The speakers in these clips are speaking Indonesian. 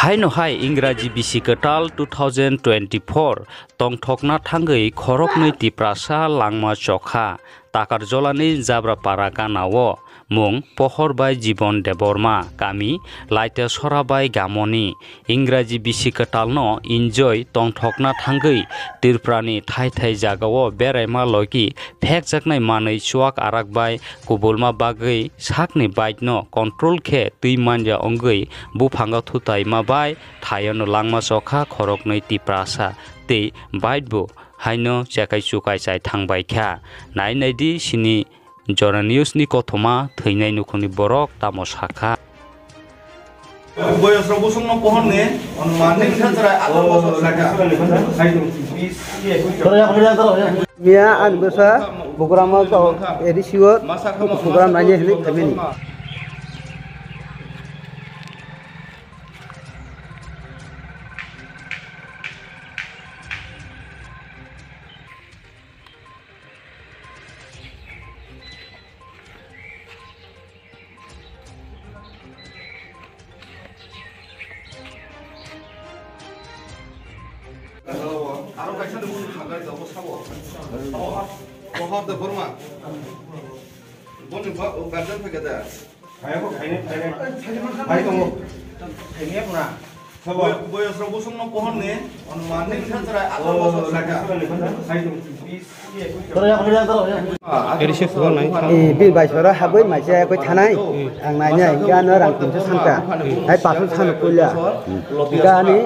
Hai no hai Ingraji bisi ketal 2024 tongthokna thangei khoroknoi tiprasa langma chokha takar jolani jabra para ganao mung pohorbai jibon deborma kami laite sorabai gamoni Ingraji bisi ketal no enjoy tongthokna thangei tirprani thai thai jagao beraima logi phek jaknai manei chuak arakbai kubulma bagei sakni bike no control khe tuimanja ongei bufanga thutai ma bai thayano langma chokha khoroknoi tiprasa te bike bo haino chekai chukai chai thangbai kha nai naidi sini Jora News ni kothoma theinai nukhoni borok tamo sakha Boyos robusung no pohon ne on maning sanjara atau bosok saja Mia an besa program ko edisiwot program nanya ini kami ni Aro kaisa de bun hagai jabo sabo pohor de forma bon ba garden pe kada ayo khaine ai tongo khaine pura sabo boyos robusung no pohon ne on maning sanjara atau bosok saja bil baisora habai maisa koi thanai ang nanya gan rang tin sanka ai pasu san kulia gani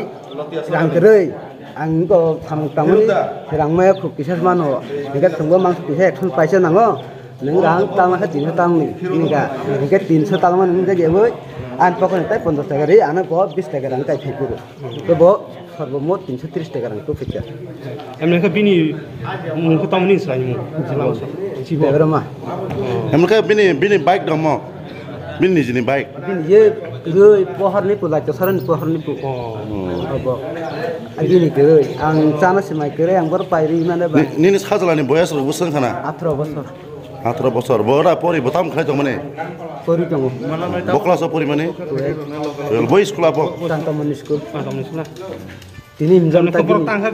rang kerei ang ko tham tamuni rang ma khu kisas mano niga thunggo mang kise thun paisa nango nang rang tang ha tin tang ni niga 300 tang man niga geboi an pokon tai 50 টাকা রে ana ko 20 টাকা rang tai phikuru to bo সর্বমোট 330 টাকা rang to phikya Emneka bini mungko tamuni srai mu jilaw sibo berama Emneka bini bike damo bini jini bike bin ye roi pohar ni pula to saran pohar ni pu abo agini keroi ang chana semai keroi ang bar pairi mane ba nini sajalani boyas robusung kana 18 বছর 18 বছর বড়া পরি বতাম খাই তো মানে pori tongo বকলা সব পরি মানে বই school up tanto manisku tamuni sula tini minjam Emneka tagi bor tangha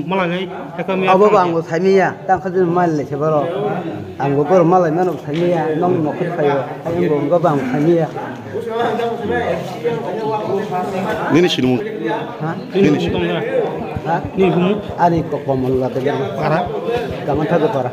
malangai ekami abo anggo thaimiya tang khajin mal le sebaro anggo bor malai mano thaimiya nong nokhut khayo anggo ngo bang thaimiya nini shinumu ha nini ha ni gumu ari ko komol la de ara gaman thago para